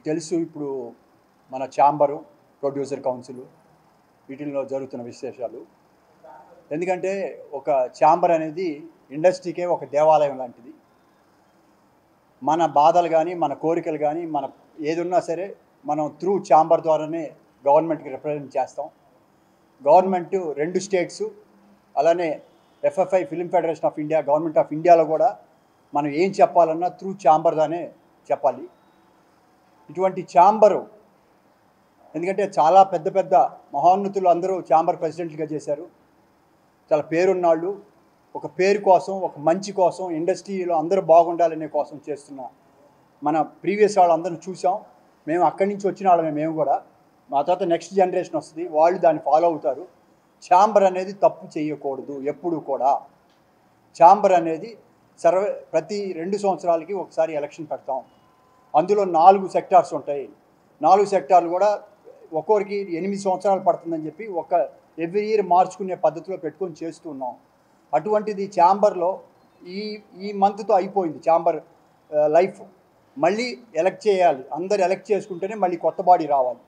తెలుసు ఇప్పుడు మన ఛాంబరు ప్రొడ్యూసర్ కౌన్సిల్ వీటిల్లో జరుగుతున్న విశేషాలు. ఎందుకంటే ఒక ఛాంబర్ అనేది ఇండస్ట్రీకే ఒక దేవాలయం లాంటిది. మన బాధలు కానీ మన కోరికలు కానీ మన ఏది ఉన్నా సరే మనం త్రూ ఛాంబర్ ద్వారానే గవర్నమెంట్కి రిప్రజెంట్ చేస్తాం. గవర్నమెంట్ 2 స్టేట్స్ అలానే FFI Film Federation of India government of ఇండియాలో కూడా మనం ఏం చెప్పాలన్నా త్రూ ఛాంబర్గానే చెప్పాలి. ఇటువంటి ఛాంబరు ఎందుకంటే చాలా పెద్ద పెద్ద మహోన్నతులు అందరూ ఛాంబర్ ప్రెసిడెంట్గా చేశారు. చాలా పేరున్నాళ్ళు ఒక పేరు కోసం ఒక మంచి కోసం ఇండస్ట్రీలో అందరూ బాగుండాలనే కోసం చేస్తున్న మన ప్రీవియస్ వాళ్ళందరూ చూసాం. మేము అక్కడి నుంచి వచ్చిన వాళ్ళమే. మేము కూడా మా తర్వాత నెక్స్ట్ జనరేషన్ వస్తుంది, వాళ్ళు దాన్ని ఫాలో అవుతారు. ఛాంబర్ అనేది తప్పు చేయకూడదు. ఎప్పుడు కూడా ఛాంబర్ అనేది ప్రతి 2 సంవత్సరాలకి ఒకసారి ఎలక్షన్ పెడతాం. అందులో 4 సెక్టార్స్ ఉంటాయి. 4 సెక్టార్లు కూడా ఒక్కొక్కరికి 8 సంవత్సరాలు పడుతుందని చెప్పి ఎవ్రీ ఇయర్ మార్చుకునే పద్ధతిలో పెట్టుకొని చేస్తున్నాం. అటువంటిది ఛాంబర్లో ఈ మంత్తో అయిపోయింది. ఛాంబర్ లైఫ్ మళ్ళీ ఎలక్ట్ చేయాలి. అందరు ఎలక్ట్ చేసుకుంటేనే మళ్ళీ కొత్త బాడీ రావాలి.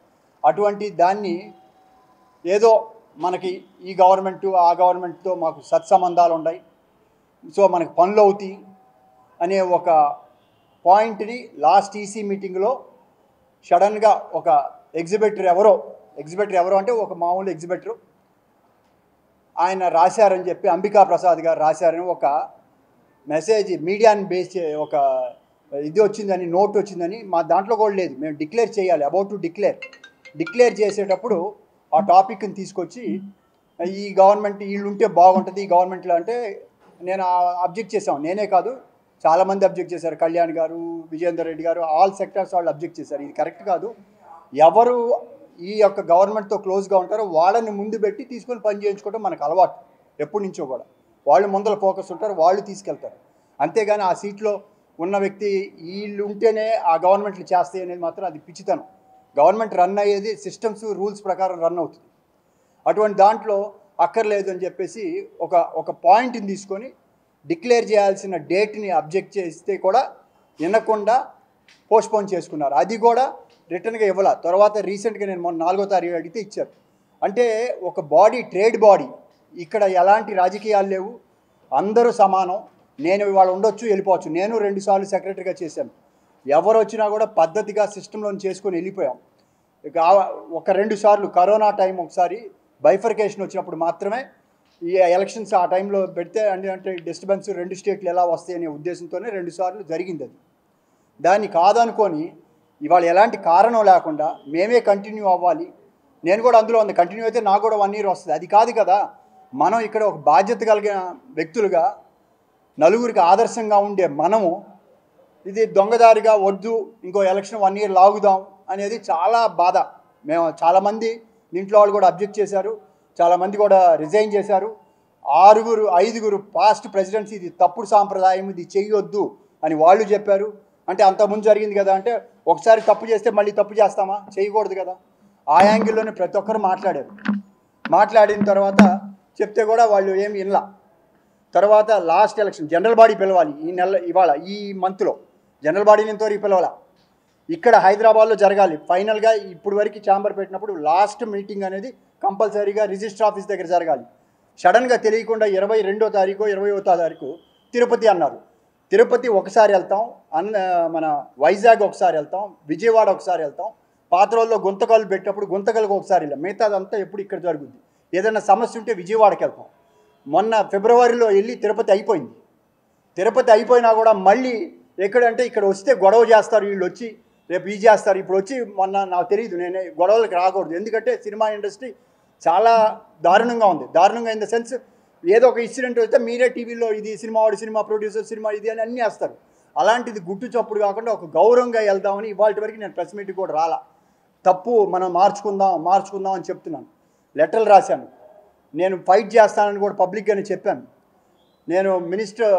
అటువంటి దాన్ని ఏదో మనకి ఈ గవర్నమెంటు ఆ గవర్నమెంట్తో మాకు సత్సంబంధాలు ఉన్నాయి, సో మనకు పనులు అవుతాయి అనే ఒక పాయింట్ని లాస్ట్ ఈసీ మీటింగ్లో సడన్గా ఒక ఎగ్జిబిటర్ ఎవరో అంటే ఒక మామూలు ఎగ్జిబిటరు ఆయన రాశారని చెప్పి అంబికా ప్రసాద్ గారు రాశారని ఒక మెసేజ్ మీడియాని బేస్ ఒక ఇది వచ్చిందని నోట్ వచ్చిందని మా దాంట్లో కూడా లేదు. మేము డిక్లేర్ చేయాలి, అబౌట్ టు డిక్లేర్ చేసేటప్పుడు ఆ టాపిక్ని తీసుకొచ్చి ఈ గవర్నమెంట్ వీళ్ళు ఉంటే బాగుంటుంది ఈ గవర్నమెంట్లో అంటే నేను అబ్జెక్ట్ చేశాను. నేనే కాదు చాలామంది అబ్జెక్ట్ చేశారు. కళ్యాణ్ గారు, విజయేందర్ రెడ్డి గారు, ఆల్ సెక్టర్స్ వాళ్ళు అబ్జెక్ట్ చేశారు. ఇది కరెక్ట్ కాదు. ఎవరు ఈ యొక్క గవర్నమెంట్తో క్లోజ్గా ఉంటారో వాళ్ళని ముందు పెట్టి తీసుకొని పని చేయించుకోవడం మనకు అలవాటు ఎప్పటి నుంచో కూడా. వాళ్ళు ముందర ఫోకస్ ఉంటారు, వాళ్ళు తీసుకెళ్తారు. అంతేగాని ఆ సీట్లో ఉన్న వ్యక్తి వీళ్ళు ఉంటేనే ఆ గవర్నమెంట్లు చేస్తాయి అనేది మాత్రం అది పిచ్చితనం. గవర్నమెంట్ రన్ అయ్యేది సిస్టమ్స్ రూల్స్ ప్రకారం రన్ అవుతుంది. అటువంటి దాంట్లో అక్కర్లేదు అని చెప్పేసి ఒక పాయింట్ని తీసుకొని డిక్లేర్ చేయాల్సిన డేట్ని అబ్జెక్ట్ చేస్తే కూడా వినకుండా పోస్ట్పోన్ చేసుకున్నారు. అది కూడా రిటర్న్గా ఇవ్వాల. తర్వాత రీసెంట్గా నేను మొన్న 4వ తారీఖు అడిగితే ఇచ్చారు. అంటే ఒక బాడీ ట్రేడ్ బాడీ, ఇక్కడ ఎలాంటి రాజకీయాలు లేవు, అందరూ సమానం. నేను ఇవాళ ఉండొచ్చు వెళ్ళిపోవచ్చు. నేను 2 సార్లు సెక్రటరీగా చేశాను. ఎవరు వచ్చినా కూడా పద్ధతిగా సిస్టంలో చేసుకొని వెళ్ళిపోయాం. ఇక 2 సార్లు కరోనా టైం ఒకసారి బైఫర్కేషన్ వచ్చినప్పుడు మాత్రమే ఈ ఎలక్షన్స్ ఆ టైంలో పెడితే అంటే డిస్టర్బెన్స్ 2 స్టేట్లు ఎలా వస్తాయనే ఉద్దేశంతోనే 2 సార్లు జరిగింది. అది దాన్ని కాదనుకొని ఇవాళ ఎలాంటి కారణం లేకుండా మేమే కంటిన్యూ అవ్వాలి. నేను కూడా అందులో ఉంది. కంటిన్యూ అయితే నాకు కూడా 1 ఇయర్ వస్తుంది. అది కాదు కదా. మనం ఇక్కడ ఒక బాధ్యత కలిగిన వ్యక్తులుగా నలుగురికి ఆదర్శంగా ఉండే మనము ఇది దొంగదారిగా వద్దు ఇంకో ఎలక్షన్ 1 ఇయర్ లాగుదాం అనేది చాలా బాధ. మేము చాలామంది దీంట్లో వాళ్ళు కూడా అబ్జెక్ట్ చేశారు, చాలామంది కూడా రిజైన్ చేశారు. 5గురు పాస్ట్ ప్రెసిడెంట్స్ ఇది తప్పుడు సాంప్రదాయం, ఇది చేయొద్దు అని వాళ్ళు చెప్పారు. అంటే అంతకుముందు జరిగింది కదా. అంటే ఒకసారి తప్పు చేస్తే మళ్ళీ తప్పు చేస్తామా? చేయకూడదు కదా. ఆ యాంగిల్లోనే ప్రతి ఒక్కరు మాట్లాడారు. మాట్లాడిన తర్వాత చెప్తే కూడా వాళ్ళు ఏమి వినలా. తర్వాత లాస్ట్ ఎలక్షన్ జనరల్ బాడీ పిలవాలి ఇవాళ ఈ మంత్లో జనరల్ బాడీని ఇంతవరకు పిలవాల. ఇక్కడ హైదరాబాద్లో జరగాలి. ఫైనల్గా ఇప్పుడు వరకు ఛాంబర్ పెట్టినప్పుడు లాస్ట్ మీటింగ్ అనేది కంపల్సరీగా రిజిస్టర్ ఆఫీస్ దగ్గర జరగాలి. సడన్గా తెలియకుండా 22వ తారీఖు 20వ తారీఖు తిరుపతి అన్నారు. తిరుపతి ఒకసారి వెళ్తాం, మన వైజాగ్ ఒకసారి వెళ్తాం, విజయవాడ ఒకసారి వెళ్తాం. పాత రోజుల్లో గుంతకలు పెట్టినప్పుడు గుంతకలకు ఒకసారి వెళ్ళాం. మిగతాదంతా ఎప్పుడు ఇక్కడ జరుగుద్ది. ఏదైనా సమస్య ఉంటే విజయవాడకి వెళ్తాం. మొన్న ఫిబ్రవరిలో వెళ్ళి తిరుపతి అయిపోయింది. తిరుపతి అయిపోయినా కూడా మళ్ళీ ఎక్కడంటే ఇక్కడ వస్తే గొడవ చేస్తారు, వీళ్ళు వచ్చి రేపు ఇది చేస్తారు. ఇప్పుడు వచ్చి మొన్న నాకు తెలియదు, నేను గొడవలకు రాకూడదు. ఎందుకంటే సినిమా ఇండస్ట్రీ చాలా దారుణంగా ఉంది. దారుణంగా ఇన్ ద సెన్స్ ఏదో ఒక ఇన్సిడెంట్ వస్తే మీరే టీవీలో ఇది సినిమా వాడు సినిమా ప్రొడ్యూసర్ సినిమా ఇది అని అన్నీ వేస్తారు. అలాంటిది గుట్టు చప్పుడు కాకుండా ఒక గౌరవంగా వెళ్దామని ఇవాళ వరకు నేను ప్రెస్ మీట్కి కూడా రాలా. తప్పు మనం మార్చుకుందాం అని చెప్తున్నాను. లెటర్లు రాశాను. నేను ఫైట్ చేస్తానని కూడా పబ్లిక్గానే చెప్పాను. నేను మినిస్టర్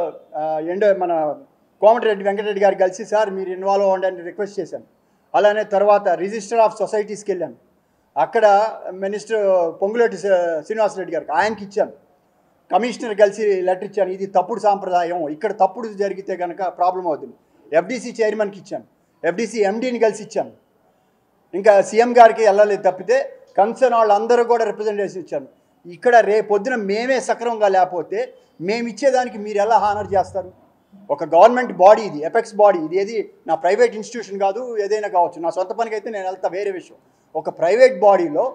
మన కోమటిరెడ్డి వెంకటరెడ్డి గారు కలిసి సార్ మీరు ఇన్వాల్వ్ అవ్వండి అని రిక్వెస్ట్ చేశాను. అలానే తర్వాత రిజిస్టర్ ఆఫ్ సొసైటీస్కి వెళ్ళాను. అక్కడ మినిస్టర్ పొంగులేటి శ్రీనివాసరెడ్డి గారికి ఆయనకి ఇచ్చాను. కమిషనర్ కలిసి లెటర్ ఇచ్చాను. ఇది తప్పుడు సాంప్రదాయం, ఇక్కడ తప్పుడు జరిగితే కనుక ప్రాబ్లం అవుతుంది. ఎఫ్డీసీ చైర్మన్కి ఇచ్చాను, ఎఫ్డీసీ ఎండీని కలిసి ఇచ్చాను. ఇంకా సీఎం గారికి వెళ్ళలేదు తప్పితే కన్సర్న్ వాళ్ళందరూ కూడా రిప్రజెంటేషన్ ఇచ్చాను. ఇక్కడ రేపొద్దున మేమే సక్రమంగా లేకపోతే మేము ఇచ్చేదానికి మీరు ఎలా హానర్ చేస్తారు? ఒక గవర్నమెంట్ బాడీ, ఇది ఎపెక్స్ బాడీ, ఇది ఏది నా ప్రైవేట్ ఇన్స్టిట్యూషన్ కాదు, ఏదైనా కావచ్చు, నా సొంత పనికి అయితే నేను వెళ్తా, వేరే విషయం. ఒక ప్రైవేట్ బాడీలో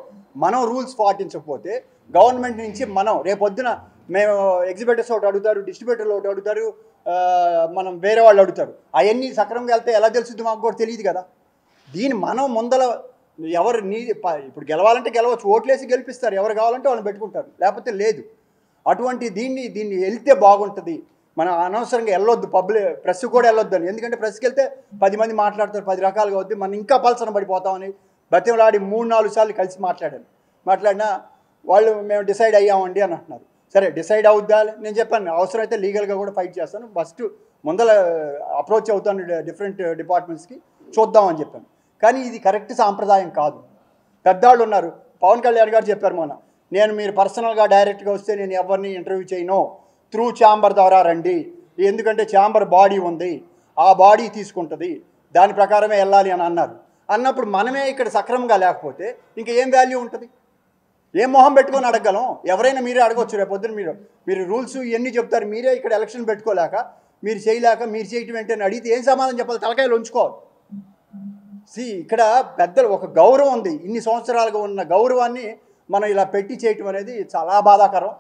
మనం రూల్స్ పాటించకపోతే గవర్నమెంట్ నుంచి మనం రేపొద్దున మేము ఎగ్జిబిటర్స్ ఒకటి అడుగుతారు, డిస్ట్రిబ్యూటర్లు ఒకటి అడుగుతారు, మనం వేరే వాళ్ళు అడుగుతారు. అవన్నీ సక్రమంగా వెళ్తే ఎలా తెలుస్తుంది మాకు కూడా తెలియదు కదా. దీన్ని మనం ముందల ఎవరు ఇప్పుడు గెలవాలంటే గెలవచ్చు, ఓట్లేసి గెలిపిస్తారు, ఎవరు కావాలంటే వాళ్ళని పెట్టుకుంటారు, లేకపోతే లేదు. అటువంటి దీన్ని వెళ్తే బాగుంటుంది. మనం అనవసరంగా వెళ్ళొద్దు, ప్రెస్ కూడా వెళ్ళొద్దు అని. ఎందుకంటే ప్రెస్కి వెళ్తే 10 మంది మాట్లాడతారు, 10 రకాలుగా అవుద్ది, మనం ఇంకా పలసన పడిపోతామని బతిమలాడి 3-4 సార్లు కలిసి మాట్లాడినా వాళ్ళు మేము డిసైడ్ అయ్యామండి అని అంటున్నారు. సరే డిసైడ్ అవుద్దా? నేను చెప్పాను అవసరమైతే లీగల్గా కూడా ఫైట్ చేస్తాను, ఫస్ట్ ముందల అప్రోచ్ అవుతాను డిఫరెంట్ డిపార్ట్మెంట్స్కి, చూద్దామని చెప్పాను. కానీ ఇది కరెక్ట్ సాంప్రదాయం కాదు. పెద్దవాళ్ళు ఉన్నారు, పవన్ కళ్యాణ్ గారు చెప్పారు మొన్న, మీరు పర్సనల్గా డైరెక్ట్గా వస్తే నేను ఎవరిని ఇంటర్వ్యూ చేయను, త్రూ ఛాంబర్ ద్వారా రండి, ఎందుకంటే ఛాంబర్ బాడీ ఉంది, ఆ బాడీ తీసుకుంటుంది, దాని ప్రకారమే వెళ్ళాలి అని అన్నారు. అన్నప్పుడు మనమే ఇక్కడ సక్రమంగా లేకపోతే ఇంకా ఏం వాల్యూ ఉంటుంది? ఏం మొహం పెట్టుకొని అడగలం? ఎవరైనా మీరే అడగవచ్చు. రేపొద్దున మీరు రూల్స్ ఇవన్నీ చెప్తారు, మీరే ఇక్కడ ఎలక్షన్ పెట్టుకోలేక, మీరు చేయలేక, మీరు చేయటం ఏంటని అడిగితే ఏం సమాధానం చెప్పాలి? తలకాయలు ఉంచుకోవాలి. ఇక్కడ పెద్దలు ఒక గౌరవం ఉంది, ఇన్ని సంవత్సరాలుగా ఉన్న గౌరవాన్ని మనం ఇలా పెట్టి చేయటం అనేది చాలా బాధాకరం.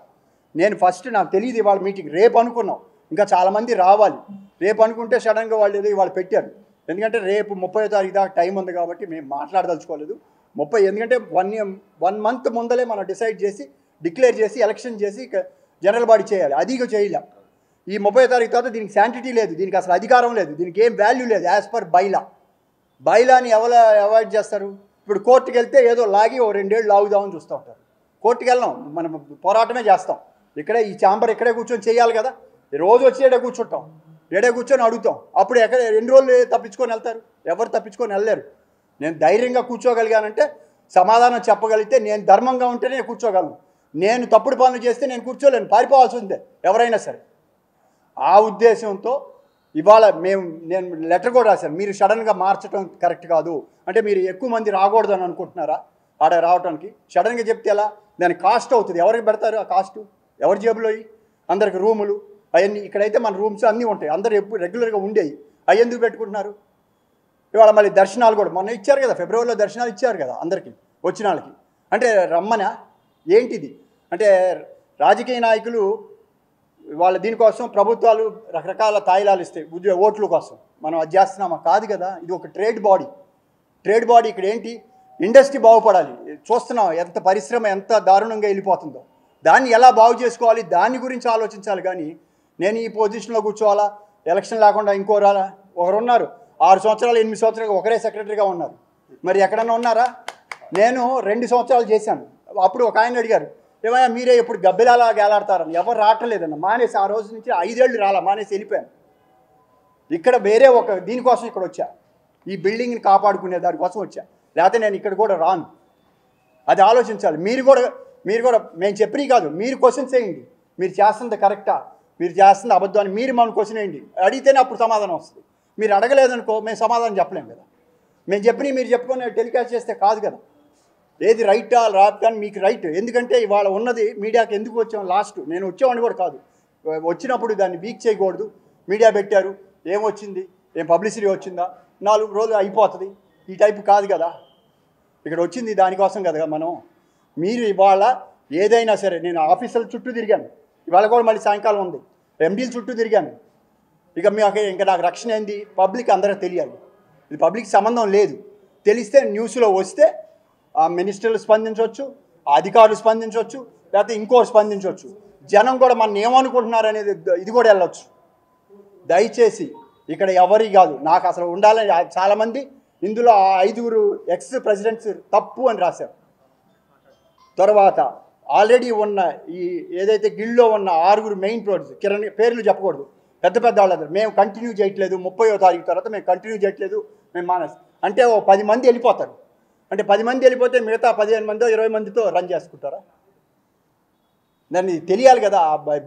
నేను ఫస్ట్ నాకు తెలియదు ఇవాళ మీటింగ్, రేపు అనుకున్నాం, ఇంకా చాలామంది రావాలి. రేపు అనుకుంటే సడన్గా వాళ్ళు ఏదో ఇవాళ పెట్టారు. ఎందుకంటే రేపు 30వ తారీఖు దాకా టైం ఉంది కాబట్టి మేము మాట్లాడదలుచుకోలేదు. 30, ఎందుకంటే 1 మంత్ ముందలే మనం డిసైడ్ చేసి, డిక్లేర్ చేసి, ఎలక్షన్ చేసి జనరల్ బాడీ చేయాలి. అది ఇక చేయలేం. ఈ 30వ తారీఖు తర్వాత దీనికి శాంటిటీ లేదు, దీనికి అసలు అధికారం లేదు, దీనికి ఏం వాల్యూ లేదు. యాజ్ పర్ బైలాని ఎవరు అవాయిడ్ చేస్తారు? ఇప్పుడు కోర్టుకు వెళ్తే ఏదో లాగి 2 ఏళ్ళు లాగుదామని చూస్తూ ఉంటారు. కోర్టుకు వెళ్ళాం, మనం పోరాటమే చేస్తాం. ఇక్కడే ఈ ఛాంబర్ ఇక్కడే కూర్చొని చేయాలి కదా. రోజు వచ్చి ఏడే కూర్చుంటాం, ఏడే కూర్చొని అడుగుతాం. అప్పుడు ఎన్ని రోజులు తప్పించుకొని వెళ్తారు? ఎవరు తప్పించుకొని వెళ్ళలేరు. నేను ధైర్యంగా కూర్చోగలిగానంటే, సమాధానం చెప్పగలిగితే, నేను ధర్మంగా ఉంటేనే కూర్చోగలను. నేను తప్పుడు పనులు చేస్తే నేను కూర్చోలేను, పారిపోవాల్సి ఉందే ఎవరైనా సరే. ఆ ఉద్దేశంతో ఇవాళ నేను లెటర్ కూడా రాశాను, మీరు సడన్గా మార్చడం కరెక్ట్ కాదు అంటే, మీరు ఎక్కువ మంది రాకూడదని అనుకుంటున్నారా ఆడ రావడానికి? సడన్గా చెప్తే ఎలా? దానికి కాస్ట్ అవుతుంది. ఎవరికి పెడతారు ఆ కాస్టు? ఎవరి జేబులో? అందరికి రూములు అవన్నీ, ఇక్కడైతే మన రూమ్స్ అన్నీ ఉంటాయి, అందరూ ఎప్పుడు రెగ్యులర్గా ఉండేవి, అవి ఎందుకు పెట్టుకుంటున్నారు? ఇవాళ మళ్ళీ దర్శనాలు కూడా మొన్న ఇచ్చారు కదా, ఫిబ్రవరిలో దర్శనాలు ఇచ్చారు కదా అందరికీ వచ్చిన వాళ్ళకి. అంటే రమ్మనా ఏంటిది? అంటే రాజకీయ నాయకులు వాళ్ళ దీనికోసం ప్రభుత్వాలు రకరకాల తాయిలాలు ఇస్తాయి ఓట్ల కోసం. మనం అది చేస్తున్నామా? కాదు కదా. ఇది ఒక ట్రేడ్ బాడీ. ఇక్కడ ఏంటి? ఇండస్ట్రీ బాగుపడాలి. చూస్తున్నాం ఎంత పరిశ్రమ ఎంత దారుణంగా వెళ్ళిపోతుందో. దాన్ని ఎలా బాగు చేసుకోవాలి, దాని గురించి ఆలోచించాలి. కానీ నేను ఈ పొజిషన్లో కూర్చోవాలా, ఎలక్షన్ లేకుండా ఒకరు ఉన్నారు 6 సంవత్సరాలు 8 సంవత్సరాలు ఒకరే సెక్రటరీగా ఉన్నారు. మరి ఎక్కడన్నా ఉన్నారా? నేను 2 సంవత్సరాలు చేశాను. అప్పుడు ఒక ఆయన అడిగారు, ఏమయ్యా మీరే ఎప్పుడు గబ్బిలాలా గేలాడతారని. ఎవరు రావట్లేదన్న. మానేసి ఆ రోజు నుంచి 5 ఏళ్ళు మానేసి వెళ్ళిపోయాను. ఇక్కడ వేరే ఒక దీనికోసం ఇక్కడ వచ్చా, ఈ బిల్డింగ్ని కాపాడుకునే దానికోసం వచ్చా, లేకపోతే నేను ఇక్కడ కూడా రాను. అది ఆలోచించాలి. మీరు కూడా మేము చెప్పినవి కాదు, మీరు క్వశ్చన్ చేయండి. మీరు చేస్తుంది కరెక్టా, మీరు చేస్తుంది అబద్ధం అని మీరు మనం క్వశ్చన్ వేయండి. అడిగితేనే అప్పుడు సమాధానం వస్తుంది. మీరు అడగలేదనుకో మేము సమాధానం చెప్పలేము కదా. మేము చెప్పినవి మీరు చెప్పుకొని టెలికాస్ట్ చేస్తే కాదు కదా. ఏది రైటా రాదు కానీ మీకు రైట్. ఎందుకంటే ఇవాళ ఉన్నది మీడియాకి ఎందుకు వచ్చాం? లాస్ట్ నేను వచ్చేవాడిని కూడా కాదు. వచ్చినప్పుడు దాన్ని వీక్ చేయకూడదు. మీడియా పెట్టారు, ఏమొచ్చింది, ఏం పబ్లిసిటీ వచ్చిందా, 4 రోజులు అయిపోతుంది, ఈ టైపు కాదు కదా. ఇక్కడ వచ్చింది దానికోసం కదా. మీరు ఇవాళ ఏదైనా సరే, నేను ఆఫీసుల చుట్టూ తిరిగాను, ఇవాళ కూడా మళ్ళీ సాయంకాలం ఉంది, ఎండీల చుట్టూ తిరిగాను. ఇంకా నాకు రక్షణ ఏంది? పబ్లిక్ అందరూ తెలియాలి. ఇది పబ్లిక్ సంబంధం లేదు. తెలిస్తే న్యూస్లో వస్తే ఆ మినిస్టర్లు స్పందించవచ్చు, ఆ అధికారులు స్పందించవచ్చు, లేకపోతే ఇంకోటి స్పందించవచ్చు. జనం కూడా మన ఏమనుకుంటున్నారు అనేది ఇది కూడా వెళ్ళొచ్చు. దయచేసి ఇక్కడ ఎవరి కాదు, నాకు అసలు ఉండాలని చాలామంది ఇందులో 5 ఎక్స్ ప్రెసిడెంట్స్ తప్పు అని రాశారు. తర్వాత ఆల్రెడీ ఉన్న ఈ ఏదైతే గిల్డ్లో ఉన్న 6 మెయిన్ ప్రొడ్యూసర్, కిరణ్ పేర్లు చెప్పకూడదు, పెద్ద వాళ్ళందరూ మేము కంటిన్యూ చేయట్లేదు, 30వ తారీఖు తర్వాత మేము కంటిన్యూ చేయట్లేదు, మేము మానేసి అంటే 10 మంది వెళ్ళిపోతారు. అంటే 10 మంది వెళ్ళిపోతే మిగతా 15 మందో 20 మందితో రన్ చేసుకుంటారా? దాన్ని తెలియాలి కదా,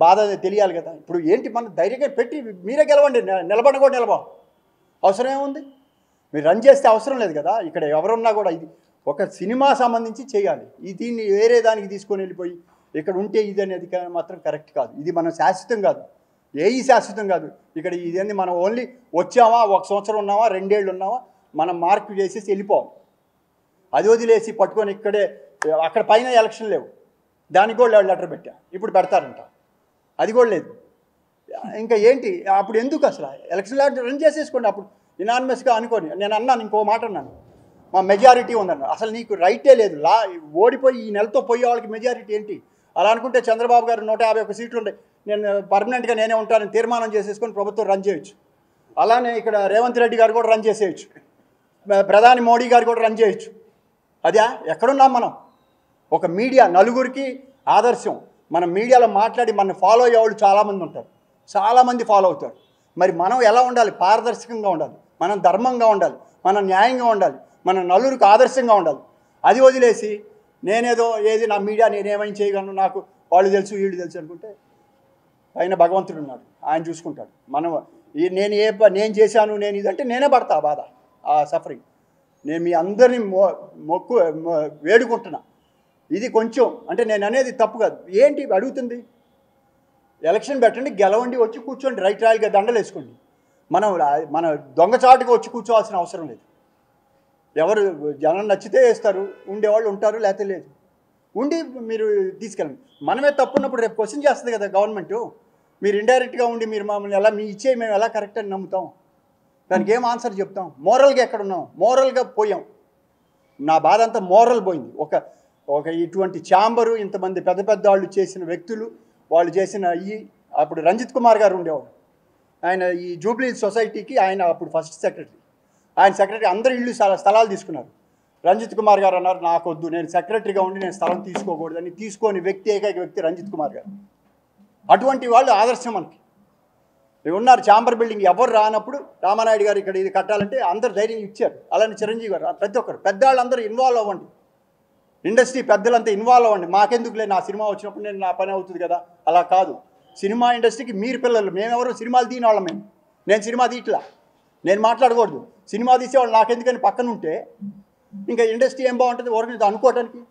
బాధ తెలియాలి కదా. ఇప్పుడు ఏంటి, మనం ధైర్యంగా పెట్టి మీరే గెలవండి, నిలబడకూడదు, అవసరం ఏముంది? మీరు రన్ చేస్తే అవసరం లేదు కదా. ఇక్కడ ఎవరున్నా కూడా ఇది ఒక సినిమా సంబంధించి చేయాలి. దీన్ని వేరే దానికి తీసుకొని వెళ్ళిపోయి ఇక్కడ ఉంటే ఇది అనేది మాత్రం కరెక్ట్ కాదు. ఇది మనం శాశ్వతం కాదు, ఏది శాశ్వతం కాదు. ఇక్కడ ఇదేంది మనం ఓన్లీ వచ్చామా, 1 సంవత్సరం ఉన్నామా, 2 ఏళ్ళు ఉన్నామా, మనం మార్పు చేసేసి వెళ్ళిపోవాలి. అది వదిలేసి పట్టుకొని ఇక్కడే అక్కడ పైన ఎలక్షన్ లేవు, దానికి కూడా లెటర్ పెట్టా, ఇప్పుడు పెడతారంట, అది కూడా లేదు. ఇంకా ఏంటి అప్పుడు ఎందుకు అసలు ఎలక్షన్ రన్ చేసేసుకోండి. అప్పుడు ఇనానిమస్గా అనుకోని నేను అన్నాను, ఇంకో మాట అన్నాను, మా మెజారిటీ ఉందన్న. అసలు నీకు రైటే లేదు. ఓడిపోయి ఈ నెలతో పోయే వాళ్ళకి మెజారిటీ ఏంటి? అలా అనుకుంటే చంద్రబాబు గారు 151 సీట్లు ఉంటాయి, నేను పర్మనెంట్గా నేనే ఉంటానని తీర్మానం చేసేసుకొని ప్రభుత్వం రన్ చేయొచ్చు. అలానే ఇక్కడ రేవంత్ రెడ్డి గారు కూడా రన్ చేసేయచ్చు, ప్రధాని మోడీ గారు కూడా రన్ చేయొచ్చు. అదే ఎక్కడున్నాం మనం? ఒక మీడియా నలుగురికి ఆదర్శం. మనం మీడియాలో మాట్లాడి మన ఫాలో అయ్యే వాళ్ళు చాలామంది ఉంటారు, చాలామంది ఫాలో అవుతారు. మరి మనం ఎలా ఉండాలి? పారదర్శకంగా ఉండాలి, మనం ధర్మంగా ఉండాలి, మనం న్యాయంగా ఉండాలి, మనం నలుగురికి ఆదర్శంగా ఉండాలి. అది వదిలేసి నేనేదో ఏది నా మీడియా నేనేమైనా చేయగలను, నాకు వాళ్ళు తెలుసు వీళ్ళు తెలుసు అనుకుంటే పైన భగవంతుడు ఉన్నాడు, ఆయన చూసుకుంటాడు. నేను చేశాను, నేను ఇదంటే నేనే పడతా బాధ, ఆ సఫరింగ్. నేను మీ అందరినీ వేడుకుంటున్నా. ఇది కొంచెం అంటే నేను అనేది తప్పు కాదు. ఏంటి అడుగుతుంది? ఎలక్షన్ పెట్టండి, గెలవండి, వచ్చి కూర్చోండి, రైట్ రాయల్గా దండలు వేసుకోండి. మన దొంగచాటుగా వచ్చి కూర్చోవాల్సిన అవసరం లేదు. ఎవరు జనం నచ్చితే వేస్తారు, ఉండేవాళ్ళు ఉంటారు, లేకపోతే లేదు. ఉండి మీరు తీసుకెళ్ళండి. మనమే తప్పున్నప్పుడు రేపు క్వశ్చన్ చేస్తుంది కదా గవర్నమెంటు. మీరు ఇండైరెక్ట్గా ఉండి మీరు మమ్మల్ని ఎలా మీ ఇచ్చే మేము ఎలా కరెక్ట్ అని నమ్ముతాం? దానికి ఏం ఆన్సర్ చెప్తాం? మోరల్గా ఎక్కడున్నాం? మోరల్గా పోయాం. నా బాధ అంతా మోరల్ పోయింది. ఒక ఇటువంటి ఛాంబరు, ఇంతమంది పెద్ద పెద్ద వాళ్ళు చేసిన వ్యక్తులు, వాళ్ళు చేసిన అప్పుడు రంజిత్ కుమార్ గారు ఉండేవాడు, ఆయన ఈ జూబ్లీ సొసైటీకి ఆయన అప్పుడు ఫస్ట్ సెక్రటరీ. ఆయన సెక్రటరీ అందరూ ఇళ్ళు స్థలాలు తీసుకున్నారు. రంజిత్ కుమార్ గారు అన్నారు, నాకొద్దు, నేను సెక్రటరీగా ఉండి నేను స్థలం తీసుకోకూడదని. తీసుకోని ఏకైక వ్యక్తి రంజిత్ కుమార్ గారు. అటువంటి వాళ్ళు ఆదర్శం మనకి ఉన్నారు. ఛాంబర్ బిల్డింగ్ ఎవరు రానప్పుడు రామానాయుడు గారు ఇక్కడ ఇది కట్టాలంటే అందరు ధైర్యం ఇచ్చారు. అలానే చిరంజీవి గారు, ప్రతి ఒక్కరు పెద్దవాళ్ళందరూ ఇన్వాల్వ్ అవ్వండి, ఇండస్ట్రీ పెద్దలంతా ఇన్వాల్వ్ అవ్వండి. మాకెందుకులే, నా సినిమా వచ్చినప్పుడు నా పని అవుతుంది కదా. అలా కాదు. సినిమా ఇండస్ట్రీకి మీరు పిల్లలు, మేమెవరు సినిమాలు తీయని వాళ్ళం. నేను సినిమా తీయట్లా, నేను మాట్లాడకూడదు. సినిమా తీసేవాళ్ళు నాకెందుకని పక్కన ఉంటే ఇంకా ఇండస్ట్రీ ఏం బాగుంటుంది ఒకరిని అనుకోవడానికి.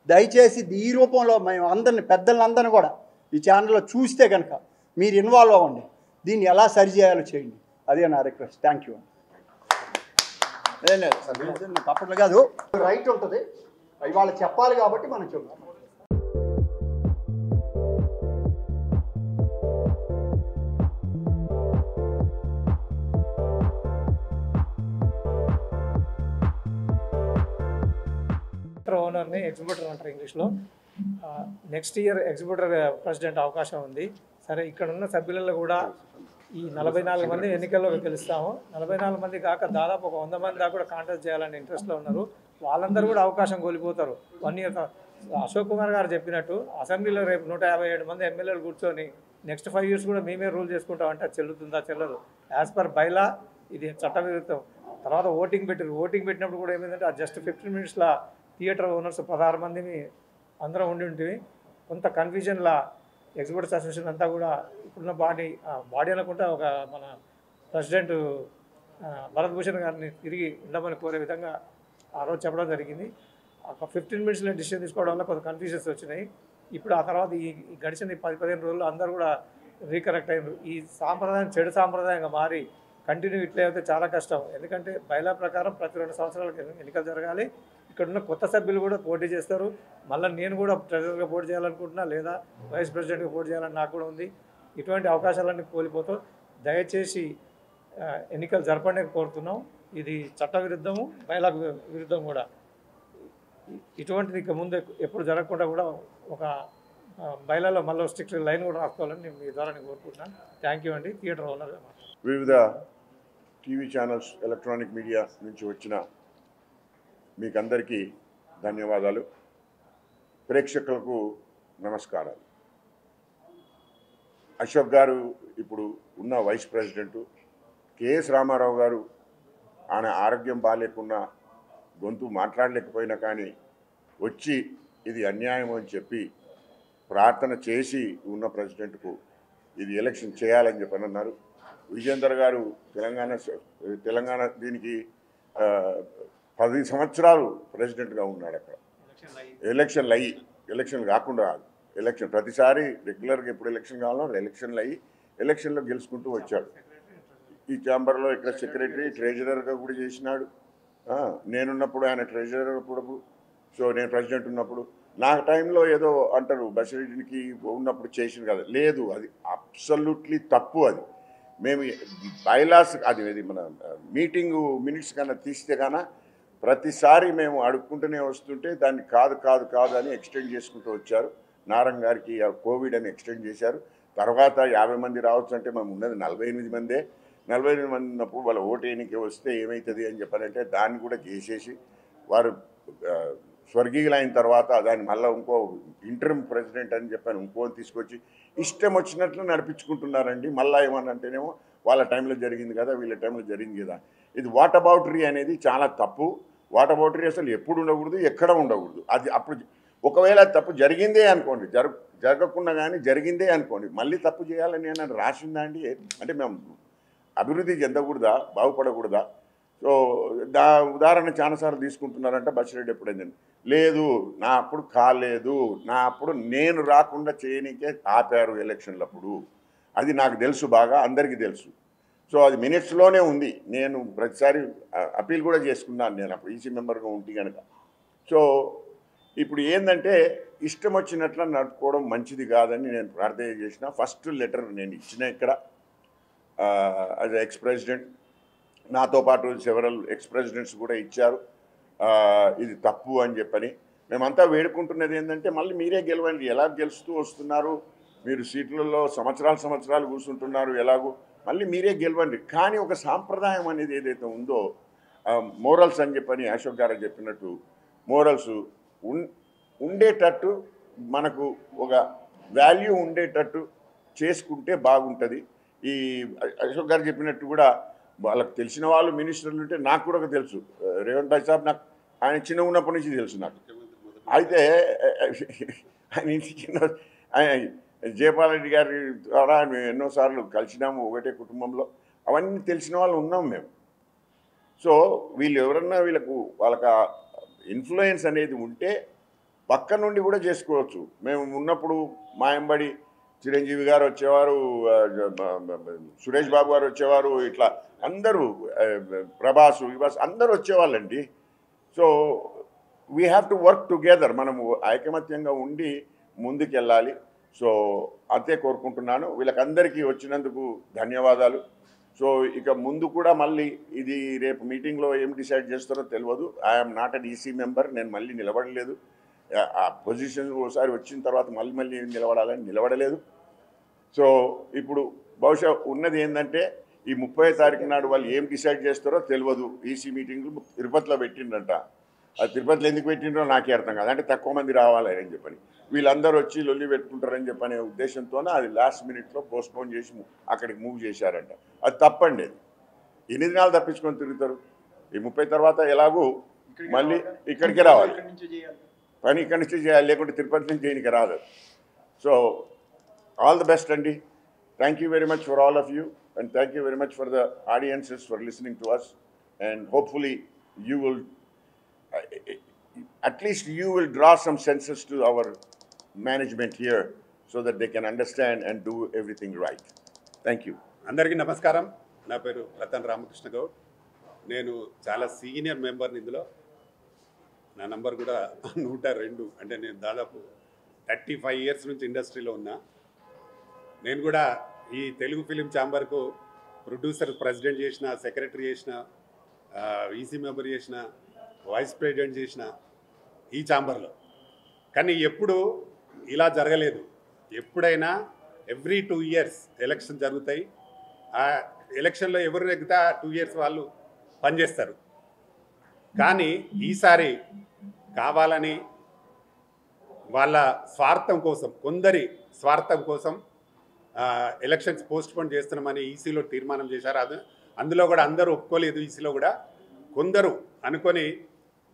దయచేసి ఈ రూపంలో మేము అందరిని పెద్దలందరినీ కూడా ఈ ఛానల్లో చూస్తే కనుక మీరు ఇన్వాల్వ్ అవ్వండి, దీన్ని ఎలా సరి చేయాలో చేయండి. అదే నా రిక్వెస్ట్. Thank you. ఏం లేదు సార్, తప్పట్లు కాదు, రైట్ ఉంటుంది, ఇవాళ చెప్పాలి కాబట్టి మనం చెప్తాం. ఓనర్ని ఎగ్జిబ్యూటర్ అంటారు ఇంగ్లీష్లో. నెక్స్ట్ ఇయర్ ఎగ్జిబ్యూటర్ ప్రెసిడెంట్ అవకాశం ఉంది. సరే, ఇక్కడ ఉన్న సభ్యులలో కూడా ఈ 44 మంది ఎన్నికల్లో గెలుస్తాము. 44 మంది కాక దాదాపు ఒక 100 మంది దాకా కూడా కాంటెస్ట్ చేయాలని ఇంట్రెస్ట్లో ఉన్నారు. వాళ్ళందరూ కూడా అవకాశం కోల్పోతారు. 1 ఇయర్ అశోక్ కుమార్ గారు చెప్పినట్టు అసెంబ్లీలో రేపు 157 మంది ఎమ్మెల్యేలు కూర్చొని నెక్స్ట్ 5 ఇయర్స్ కూడా మేమే రూల్ చేసుకుంటామంటే చెల్లుతుందా? చెల్లదు. యాజ్ పర్ బైలా ఇది చట్టవిరుద్ధం. తర్వాత ఓటింగ్ పెట్టినప్పుడు కూడా ఏమైందంటే ఆ జస్ట్ 15 మినిట్స్లో థియేటర్ ఓనర్స్ 16 మందిని అందరం ఉండి కొంత కన్ఫ్యూజన్లా ఎగ్జిబ్యూటర్స్ అసోసియేషన్ అంతా కూడా ఇప్పుడున్న బాడీ అనుకుంటా ఒక మన ప్రెసిడెంట్ భరత్ భూషణ్ గారిని తిరిగి ఉండమని కోరే విధంగా ఆ రోజు చెప్పడం జరిగింది. ఒక 15 మినిట్స్లో డిసిషన్ తీసుకోవడం వల్ల కొంత కన్ఫ్యూజన్స్ వచ్చినాయి. ఇప్పుడు ఆ తర్వాత ఈ గడిచిన 10-15 రోజులు అందరూ కూడా రీకరెక్ట్ అయ్యారు. ఈ సాంప్రదాయం చెడు సాంప్రదాయంగా మారి కంటిన్యూ ఇట్లే అయితే చాలా కష్టం. ఎందుకంటే బైలా ప్రకారం ప్రతి 2 సంవత్సరాలకు ఎన్నికలు జరగాలి. ఇక్కడ ఉన్న కొత్త సభ్యులు కూడా పోటీ చేస్తారు. మళ్ళీ నేను కూడా ట్రెజరర్గా పోటీ చేయాలనుకుంటున్నా, లేదా వైస్ ప్రెసిడెంట్గా పోటీ చేయాలని నాకు కూడా ఉంది. ఇటువంటి అవకాశాలన్నీ కోల్పోతాం. దయచేసి ఎన్నికలు జరపడానికి కోరుతున్నాం. ఇది చట్ట విరుద్ధము, బైలాకు విరుద్ధం కూడా. ఇటువంటిది ఇక ముందు ఎప్పుడు జరగకుండా కూడా ఒక బైలాలో మళ్ళీ స్ట్రిక్ట్ లైన్ కూడా రాసుకోవాలని నేను మీ ద్వారా కోరుకుంటున్నాను. థ్యాంక్ యూ అండి. థియేటర్ ఓనర్గా వివిధ టీవీ ఛానల్స్, ఎలక్ట్రానిక్ మీడియా నుంచి వచ్చిన మీకందరికీ ధన్యవాదాలు. ప్రేక్షకులకు నమస్కారాలు. అశోక్ గారు ఇప్పుడు ఉన్న వైస్ ప్రెసిడెంటు, కెఎస్ రామారావు గారు ఆయన ఆరోగ్యం బాగాలేకున్నా, గొంతు మాట్లాడలేకపోయినా కానీ వచ్చి ఇది అన్యాయం అని చెప్పి ప్రార్థన చేసి ఉన్న ప్రెసిడెంట్కు ఇది ఎలక్షన్ చేయాలని చెప్పని అన్నారు. విజేందర్ గారు తెలంగాణ దీనికి 10 సంవత్సరాలు ప్రెసిడెంట్గా ఉన్నాడు అక్కడ. ఎలక్షన్లు కాకుండా కాదు, ఎలక్షన్ ప్రతిసారి రెగ్యులర్గా ఎప్పుడు ఎలక్షన్ కావాలో ఎలక్షన్లు అయ్యి ఎలక్షన్లో గెలుచుకుంటూ వచ్చాడు. ఈ ఛాంబర్లో ఇక్కడ సెక్రటరీ ట్రెజరర్గా కూడా చేసినాడు. నేనున్నప్పుడు ఆయన ట్రెజరర్ అప్పుడు, సో నేను ప్రెసిడెంట్ ఉన్నప్పుడు నా టైంలో ఏదో అంటారు బషీర్కి ఉన్నప్పుడు చేసిన కదా, లేదు, అది అబ్సల్యూట్లీ తప్పు. అది మేము బైలాస్ అది మన మీటింగు మినిట్స్ కన్నా తీస్తే కన్నా ప్రతిసారి మేము అడుక్కుంటూనే వస్తుంటే దాన్ని కాదు కాదు కాదు అని ఎక్స్టెండ్ చేసుకుంటూ వచ్చారు. నారంగ్ గారికి కోవిడ్ అని ఎక్స్టెండ్ చేశారు. తర్వాత 50 మంది రావచ్చు అంటే మేము ఉన్నది 48 మందే. 48 మంది ఉన్నప్పుడు వాళ్ళ ఓటు ఎన్నిక వస్తే ఏమవుతుంది అని చెప్పారంటే దాన్ని కూడా చేసేసి వారు స్వర్గీయులైన తర్వాత దాన్ని మళ్ళీ ఇంకో ఇంటర్మ్ ప్రెసిడెంట్ అని చెప్పాను ఇంకోని తీసుకొచ్చి ఇష్టం వచ్చినట్లు నడిపించుకుంటున్నారండి. మళ్ళీ ఏమన్నంటేనేమో వాళ్ళ టైంలో జరిగింది కదా, వీళ్ళ టైంలో జరిగింది కదా. ఇది వాట్ అబౌటరీ అనేది చాలా తప్పు. వాట్ అబౌటరీ అసలు ఎప్పుడు ఉండకూడదు, ఎక్కడ ఉండకూడదు. అది అప్పుడు ఒకవేళ తప్పు జరిగిందే అనుకోండి, జరగకుండా కానీ జరిగిందే అనుకోండి, మళ్ళీ తప్పు చేయాలని నేను రాసిందా అండి? అంటే మేము అభివృద్ధి చెందకూడదా, బాగుపడకూడదా? సో ఉదాహరణ చాలాసార్లు తీసుకుంటున్నారంట. బషీరెడ్డి ఎప్పుడైందండి, లేదు నా అప్పుడు కాలేదు, నా అప్పుడు నేను రాకుండా చేయనీకే ఆపారు ఎలక్షన్లప్పుడు. అది నాకు తెలుసు, బాగా అందరికీ తెలుసు. సో అది మినిట్స్లోనే ఉంది. నేను ప్రతిసారి అప్పీల్ కూడా చేసుకున్నాను నేను అప్పుడు ఈసీ మెంబర్గా ఉంటే కనుక. సో ఇప్పుడు ఏంటంటే ఇష్టం వచ్చినట్లు నడుపుకోవడం మంచిది కాదని నేను ప్రార్థన చేసిన. ఫస్ట్ లెటర్ నేను ఇచ్చిన ఇక్కడ యాజ్ ఎక్స్ ప్రెసిడెంట్, నాతో పాటు సెవరల్ ఎక్స్ ప్రెసిడెంట్స్ కూడా ఇచ్చారు ఇది తప్పు అని చెప్పని. మేమంతా వేడుకుంటున్నది ఏంటంటే మళ్ళీ మీరే గెలవండి, ఎలా గెలుస్తూ వస్తున్నారు మీరు, సీట్లలో సంవత్సరాలు కూర్చుంటున్నారు, ఎలాగో మళ్ళీ మీరే గెలవండి. కానీ ఒక సాంప్రదాయం అనేది ఏదైతే ఉందో మోరల్స్ అని చెప్పని అశోక్ గారు చెప్పినట్టు మోరల్స్ ఉండేటట్టు, మనకు ఒక వాల్యూ ఉండేటట్టు చేసుకుంటే బాగుంటుంది. ఈ అశోక్ గారు చెప్పినట్టు కూడా వాళ్ళకి తెలిసిన వాళ్ళు మినిస్టర్లు ఉంటే నాకు కూడా తెలుసు. రేవంత్ భాయ్ సాబ్ నాకు ఆయన చిన్న ఉన్నప్పటి నుంచి తెలుసు నాకు. అయితే ఆయన ఇంటి చిన్న జయపాల్ రెడ్డి గారి ద్వారా మేము ఎన్నోసార్లు కలిసినాము ఒకటే కుటుంబంలో. అవన్నీ తెలిసిన వాళ్ళు ఉన్నాం మేము. సో వీళ్ళు ఎవరన్నా వాళ్ళకి ఇన్ఫ్లుయెన్స్ అనేది ఉంటే పక్క నుండి కూడా చేసుకోవచ్చు. మేము ఉన్నప్పుడు మా ఎంబడి చిరంజీవి గారు వచ్చేవారు, సురేష్ బాబు గారు వచ్చేవారు, ఇట్లా అందరూ ప్రభాసు అందరూ వచ్చేవాళ్ళండి. So we have to work together, మనము ఐకమత్యంగా ఉండి ముందుకెళ్ళాలి. సో అంతే కోరుకుంటున్నాను. వీళ్ళకందరికీ వచ్చినందుకు ధన్యవాదాలు. సో ఇక ముందు కూడా మళ్ళీ ఇది రేపు మీటింగ్లో ఏం డిసైడ్ చేస్తారో తెలియదు. I'm not an EC member, నేను మళ్ళీ నిలబడలేదు. ఆ పొజిషన్ ఒకసారి వచ్చిన తర్వాత మళ్ళీ నిలబడాలని నిలబడలేదు. సో ఇప్పుడు బహుశా ఉన్నది ఏంటంటే ఈ 30వ తారీఖు నాడు వాళ్ళు ఏం డిసైడ్ చేస్తారో తెలియదు. ఈసీ మీటింగ్లు తిరుపతిలో పెట్టిండ్రంట. అది తిరుపతిలో ఎందుకు పెట్టిండ్రో నాకే అర్థం కాదు. అంటే తక్కువ మంది రావాలని చెప్పని వీళ్ళందరూ వచ్చి లొల్లి పెట్టుకుంటారని చెప్పనే ఉద్దేశంతోనే అది లాస్ట్ మినిట్లో పోస్ట్పోన్ చేసి అక్కడికి మూవ్ చేశారంట. అది తప్పండి. అది 8 దినాలు తప్పించుకొని తిరుగుతారు. ఈ 30 తర్వాత ఎలాగూ మళ్ళీ ఇక్కడికే రావాలి, పని ఇక్కడి నుంచి చేయాలి, లేకుంటే తిరుపతి నుంచి చేయడానికి రాదు. సో ఆల్ ది బెస్ట్ అండి. Thank you very much for all of you, and thank you very much for the audiences for listening to us, and hopefully you will at least you will draw some senses to our management here so that they can understand and do everything right. Thank you. అందరికీ నమస్కారం. నా పేరు రతన్ రామకృష్ణ గౌడ్. నేను చాలా senior మెంబర్ని ఇందులో. నా number కూడా 102. అంటే నేను దాదాపు 35 ఇయర్స్ నుంచి ఇండస్ట్రీలో ఉన్నా. నేను కూడా ఈ తెలుగు ఫిలిం ఛాంబర్కు ప్రొడ్యూసర్ ప్రెసిడెంట్ చేసిన, సెక్రటరీ చేసిన, ఈసీ మెంబర్ చేసిన, వైస్ ప్రెసిడెంట్ చేసిన ఈ ఛాంబర్లో. కానీ ఎప్పుడు ఇలా జరగలేదు. ఎప్పుడైనా ఎవ్రీ 2 ఇయర్స్ ఎలక్షన్ జరుగుతాయి. ఆ ఎలక్షన్లో ఎవరు నెగ్గితే 2 ఇయర్స్ వాళ్ళు పనిచేస్తారు. కానీ ఈసారి కావాలని వాళ్ళ స్వార్థం కోసం, కొందరి స్వార్థం కోసం ఎలక్షన్స్ పోస్ట్పోన్ చేస్తున్నామని ఈసీలో తీర్మానం చేశారు. అందులో కూడా అందరూ ఒప్పుకోలేదు. ఈసీలో కూడా కొందరు అనుకొని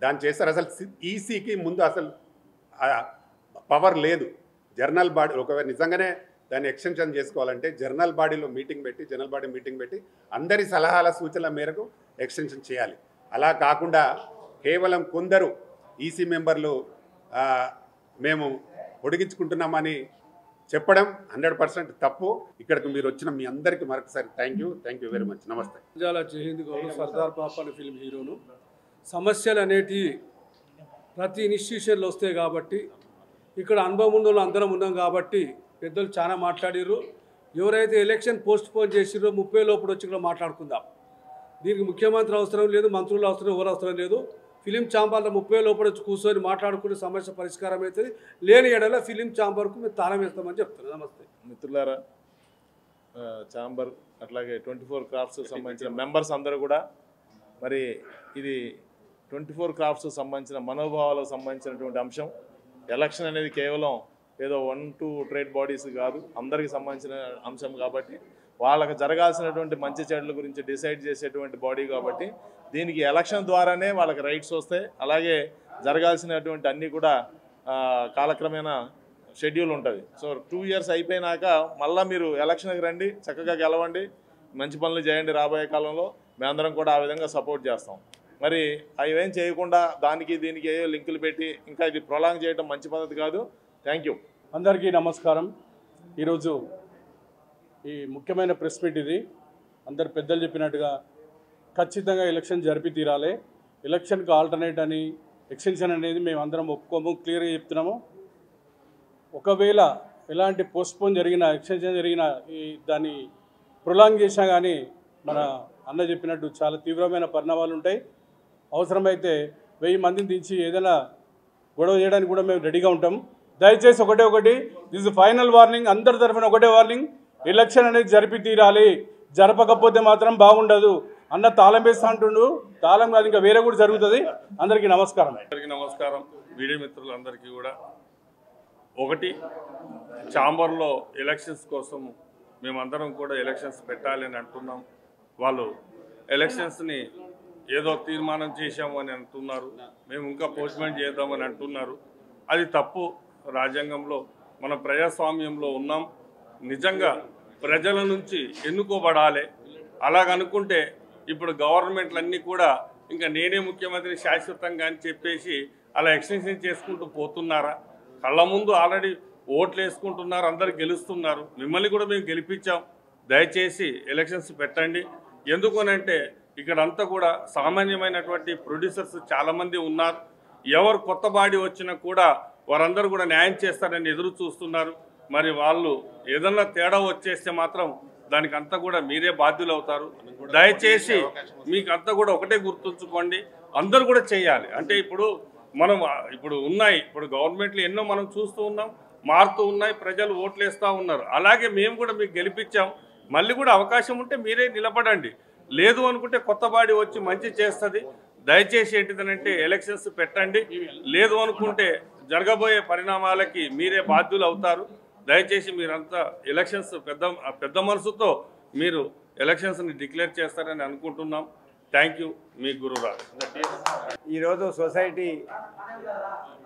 దాన్ని చేస్తారు. అసలు ఈసీకి ముందు అసలు పవర్ లేదు. జనరల్ బాడీ ఒకవేళ నిజంగానే దాన్ని ఎక్స్టెన్షన్ చేసుకోవాలంటే జనరల్ బాడీ మీటింగ్ పెట్టి అందరి సలహాల సూచనల మేరకు ఎక్స్టెన్షన్ చేయాలి. అలా కాకుండా కేవలం కొందరు ఈసీ మెంబర్లు మేము పొడిగించుకుంటున్నామని చెప్పడం 100% తప్పు. ఇక్కడికి మీరు వచ్చిన మీ అందరికీ మరొకసారి థ్యాంక్ యూ వెరీ మచ్. నమస్తే. జయహింద్ గౌడ్ సర్దార్ పాపన్న ఫిల్మ్ హీరోను. సమస్యలు అనేటివి ప్రతి ఇన్స్టిట్యూషన్లో వస్తాయి కాబట్టి ఇక్కడ అనుభవం ఉన్న వాళ్ళు అందరం ఉన్నాం కాబట్టి పెద్దలు చాలా మాట్లాడారు. ఎవరైతే ఎలక్షన్ పోస్ట్ పోన్ చేసిరో 30 లోపల వచ్చి కూడా మాట్లాడుకుందాం. దీనికి ముఖ్యమంత్రి అవసరం లేదు, మంత్రులు అవసరం, ఎవరు అవసరం లేదు. ఫిలిం ఛాంబర్లో 30 లోపల వచ్చి కూర్చొని మాట్లాడుకునే సమస్య పరిష్కారం అవుతుంది. లేని ఎడల ఫిలిం ఛాంబర్కు మేము తాళం వేస్తామని చెప్తున్నాను. నమస్తే మిత్రులారా, ఛాంబర్ అట్లాగే 24 క్రాఫ్ట్స్ సంబంధించిన మెంబర్స్ అందరూ కూడా మరి ఇది 24 క్రాఫ్ట్స్ సంబంధించిన మనోభావాలకు సంబంధించినటువంటి అంశం. ఎలక్షన్ అనేది కేవలం ఏదో 1-2 ట్రేడ్ బాడీస్ కాదు, అందరికి సంబంధించిన అంశం కాబట్టి వాళ్ళకి జరగాల్సినటువంటి మంచి చెడుల గురించి డిసైడ్ చేసేటువంటి బాడీ కాబట్టి దీనికి ఎలక్షన్ ద్వారానే వాళ్ళకి రైట్స్ వస్తాయి. అలాగే జరగాల్సినటువంటి అన్నీ కూడా కాలక్రమేణా షెడ్యూల్ ఉంటుంది. సో 2 ఇయర్స్ అయిపోయినాక మళ్ళీ మీరు ఎలక్షన్కి రండి, చక్కగా గెలవండి, మంచి పనులు చేయండి. రాబోయే కాలంలో మేమందరం కూడా ఆ విధంగా సపోర్ట్ చేస్తాం. మరి అవేం చేయకుండా దానికి దీనికి ఏ లింకులు పెట్టి ఇంకా ఇది ప్రొలాంగ్ చేయడం మంచి పద్ధతి కాదు. Thank you. అందరికీ నమస్కారం. ఈరోజు ఈ ముఖ్యమైన ప్రెస్ మీట్ ఇది. అందరు పెద్దలు చెప్పినట్టుగా ఖచ్చితంగా ఎలక్షన్ జరిపి తీరాలి. ఎలక్షన్కి ఆల్టర్నేట్ అని ఎక్స్టెన్షన్ అనేది మేము అందరం ఒప్పుకోము, క్లియర్గా చెప్తున్నాము. ఒకవేళ ఎలాంటి పోస్ట్పోన్ జరిగిన, ఎక్స్టెన్షన్ జరిగిన దాన్ని ప్రొలాంగ్ చేసినా కానీ మన అన్న చెప్పినట్టు చాలా తీవ్రమైన పరిణామాలు ఉంటాయి. అవసరమైతే 1000 మందిని దించి ఏదైనా గొడవ చేయడానికి కూడా మేము రెడీగా ఉంటాం. దయచేసి ఒకటి దిస్ ఫైనల్ వార్నింగ్, అందరి తరఫున ఒకటే వార్నింగ్, ఎలక్షన్ అనేది జరిపి తీరాలి. జరపకపోతే మాత్రం బాగుండదు. అన్న తాళం వేస్తా అంటుండు, తాళం కాదు ఇంకా వేరే కూడా జరుగుతుంది. అందరికీ నమస్కారం. నమస్కారం. మీడియా మిత్రులందరికీ కూడా ఒకటి, ఛాంబర్లో ఎలక్షన్స్ కోసం మేమందరం కూడా ఎలక్షన్స్ పెట్టాలి అని అంటున్నాం. వాళ్ళు ఎలక్షన్స్ని ఏదో తీర్మానం చేశాము అని అంటున్నారు, మేము ఇంకా పోస్ట్పోన్ చేద్దామని అంటున్నారు. అది తప్పు. రాజ్యాంగంలో మన ప్రజాస్వామ్యంలో ఉన్నాం. నిజంగా ప్రజల నుంచి ఎన్నుకోబడాలి. అలాగనుకుంటే ఇప్పుడు గవర్నమెంట్లన్నీ కూడా ఇంకా నేనే ముఖ్యమంత్రి శాశ్వతంగా అని చెప్పేసి అలా ఎక్స్టెన్షన్ చేసుకుంటూ పోతున్నారా? కళ్ళ ముందు ఆల్రెడీ ఓట్లు వేసుకుంటున్నారు, అందరు గెలుస్తున్నారు. మిమ్మల్ని కూడా మేము గెలిపించాం. దయచేసి ఎలక్షన్స్ పెట్టండి. ఎందుకనంటే ఇక్కడంతా కూడా సామాన్యమైనటువంటి ప్రొడ్యూసర్స్ చాలామంది ఉన్నారు. ఎవరు కొత్త బాడీ వచ్చినా కూడా వారందరూ కూడా న్యాయం చేస్తారని ఎదురు చూస్తున్నారు. మరి వాళ్ళు ఏదన్నా తేడా వచ్చేస్తే మాత్రం దానికి అంతా కూడా మీరే బాధ్యులు అవుతారు. దయచేసి మీకు అంతా కూడా ఒకటే గుర్తుంచుకోండి, అందరూ కూడా చేయాలి. అంటే ఇప్పుడు ఉన్నాయి, ఇప్పుడు గవర్నమెంట్లు ఎన్నో మనం చూస్తూ ఉన్నాం, మారుతూ ఉన్నాయి, ప్రజలు ఓట్లు వేస్తూ ఉన్నారు. అలాగే మేము కూడా మీకు గెలిపించాం. మళ్ళీ కూడా అవకాశం ఉంటే మీరే నిలబడండి. లేదు అనుకుంటే కొత్త బాడీ వచ్చి మంచి చేస్తుంది. దయచేసి ఏంటిదనంటే ఎలక్షన్స్ పెట్టండి. లేదు అనుకుంటే జరగబోయే పరిణామాలకి మీరే బాధ్యులు అవుతారు. దయచేసి మీరంతా ఎలక్షన్స్ పెద్ద మనసుతో మీరు ఎలక్షన్స్ని డిక్లేర్ చేస్తారని అనుకుంటున్నాం. Thank you. మీ గురురాజ్. ఈరోజు సొసైటీ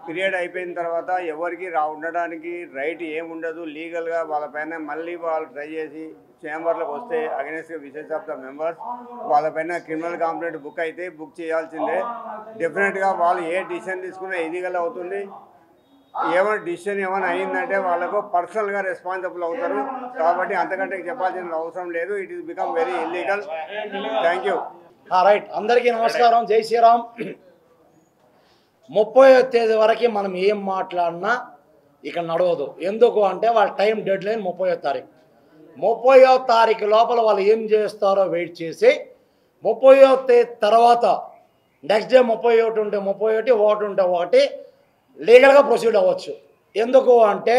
పీరియడ్ అయిపోయిన తర్వాత ఎవరికి ఉండడానికి రైట్ ఏముండదు. లీగల్గా వాళ్ళపైన మళ్ళీ వాళ్ళు ట్రై చేసి చేంబర్లకు వస్తే against wishes of the members వాళ్ళపైన క్రిమినల్ కంప్లైంట్ బుక్ చేయాల్సిందే. డెఫినెట్గా వాళ్ళు ఏ డిసిషన్ తీసుకున్నా ఇల్లీగల్ అవుతుంది. ఏమైనా డిసిషన్ ఏమైనా అయిందంటే వాళ్ళకు పర్సనల్గా రెస్పాన్సిబుల్ అవుతారు. కాబట్టి అంతకంటే చెప్పాల్సిన అవసరం లేదు. It is become very illegal. Thank you. Right, అందరికీ నమస్కారం. జై శ్రీరామ్. 30వ తేదీ వరకు మనం ఏం మాట్లాడినా ఇక్కడ నడవదు. ఎందుకు అంటే వాళ్ళ టైం డెడ్ లైన్ 30వ తారీఖు. 30వ తారీఖు లోపల వాళ్ళు ఏం చేస్తారో వెయిట్ చేసి 30వ తేదీ తర్వాత నెక్స్ట్ డే 31 ఉంటే 31, 1 ఉంటే 1 లీగల్గా ప్రొసీడ్ అవ్వచ్చు. ఎందుకు అంటే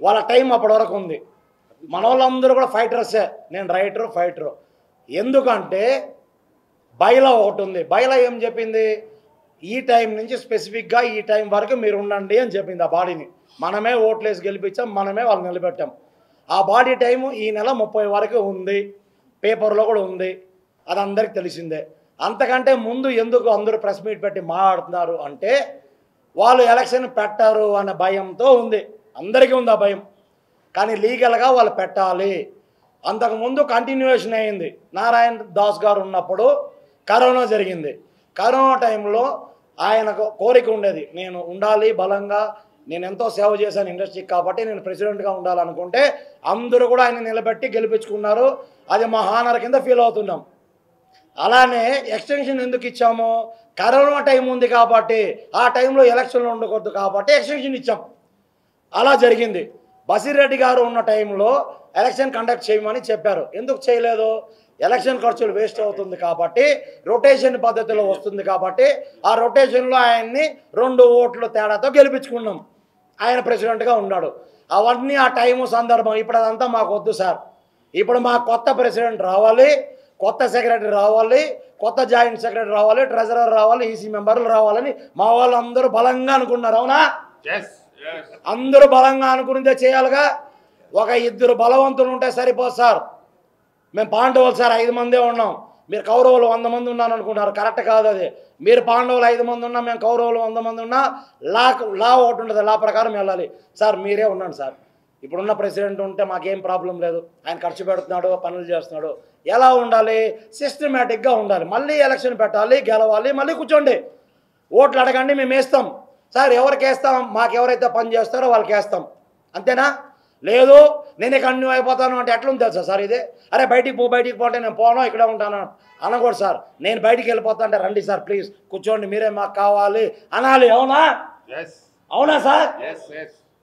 వాళ్ళ టైం అప్పటి వరకు ఉంది. మన వాళ్ళందరూ కూడా ఫైటర్సే. నేను రైటరు, ఫైటరు. ఎందుకంటే బైలా ఒకటి ఉంది. బైలా ఏం చెప్పింది? ఈ టైం నుంచి స్పెసిఫిక్గా ఈ టైం వరకు మీరు ఉండండి అని చెప్పింది. ఆ బాడీని మనమే ఓట్లేసి గెలిపించాం, మనమే వాళ్ళు నిలబెట్టాం. ఆ బాడీ టైము ఈ నెల 30 వరకు ఉంది. పేపర్లో కూడా ఉంది, అది అందరికీ తెలిసిందే. అంతకంటే ముందు ఎందుకు అందరూ ప్రెస్ మీట్ పెట్టి మాట్లాడుతున్నారు అంటే వాళ్ళు ఎలక్షన్ పెట్టారు అనే భయంతో ఉంది. అందరికీ ఉంది ఆ భయం. కానీ లీగల్గా వాళ్ళు పెట్టాలి. అంతకుముందు కంటిన్యూషన్ అయింది. నారాయణ దాస్ గారు ఉన్నప్పుడు కరోనా జరిగింది. కరోనా టైంలో ఆయనకు కోరిక ఉండేది, నేను ఉండాలి బలంగా, నేను ఎంతో సేవ చేశాను ఇండస్ట్రీకి కాబట్టి నేను ప్రెసిడెంట్గా ఉండాలనుకుంటే అందరూ కూడా ఆయన నిలబెట్టి గెలిపించుకున్నారు. అది మా హానర్ కింద ఫీల్ అవుతున్నాం. అలానే ఎక్స్టెన్షన్ ఎందుకు ఇచ్చాము, కరోనా టైం ఉంది కాబట్టి, ఆ టైంలో ఎలక్షన్లు ఉండకూడదు కాబట్టి ఎక్స్టెన్షన్ ఇచ్చాం. అలా జరిగింది. బసిరెడ్డి గారు ఉన్న టైంలో ఎలక్షన్ కండక్ట్ చేయమని చెప్పారు. ఎందుకు చేయలేదు, ఎలక్షన్ ఖర్చులు వేస్ట్ అవుతుంది కాబట్టి, రొటేషన్ పద్ధతిలో వస్తుంది కాబట్టి ఆ రొటేషన్లో ఆయన్ని 2 ఓట్ల తేడాతో గెలిపించుకున్నాం. ఆయన ప్రెసిడెంట్గా ఉన్నాడు. అవన్నీ ఆ టైము సందర్భం. ఇప్పుడు అదంతా మాకు వద్దు సార్. ఇప్పుడు మా కొత్త ప్రెసిడెంట్ రావాలి, కొత్త సెక్రటరీ రావాలి, కొత్త జాయింట్ సెక్రటరీ రావాలి, ట్రెజరర్ రావాలి, ఈసీ మెంబర్లు రావాలని మా వాళ్ళు అందరూ బలంగా అనుకున్నారు. అవునా? అందరూ బలంగా అనుకునిదే చేయాలిగా. ఒక 2 బలవంతులు ఉంటే సరిపోదు సార్. మేము పాండవులు సార్ 5 మందే ఉన్నాం, మీరు కౌరవులు 100 మంది ఉన్నాను అనుకుంటారు. కరెక్ట్ కాదు అది. మీరు పాండవులు 5 మంది ఉన్నా, మేము కౌరవులు 100 మంది ఉన్నా, లా ఒకటి ఉంటుంది, లా ప్రకారం వెళ్ళాలి సార్. మీరే ఉన్నాను సార్. ఇప్పుడున్న ప్రెసిడెంట్ ఉంటే మాకేం ప్రాబ్లం లేదు. ఆయన ఖర్చు పెడుతున్నాడు, పనులు చేస్తున్నాడు. ఎలా ఉండాలి, సిస్టమేటిక్గా ఉండాలి. మళ్ళీ ఎలక్షన్ పెట్టాలి, గెలవాలి, మళ్ళీ కూర్చోండి, ఓట్లు అడగండి, మేము వేస్తాం సార్. ఎవరికి వేస్తాం, మాకు ఎవరైతే పని చేస్తారో వాళ్ళకి వేస్తాం, అంతేనా? లేదు నేను ఇక అన్యూ అయిపోతాను అంటే ఎట్లుంది తెలుసా సార్ ఇది? అరే బయటికి పో అంటే నేను పోను, ఇక్కడే ఉంటాను అనకూడదు సార్. నేను బయటికి వెళ్ళిపోతా అంటే రండి సార్ ప్లీజ్ కూర్చోండి, మీరే మాకు కావాలి అనాలి. అవునా? అవునా సార్?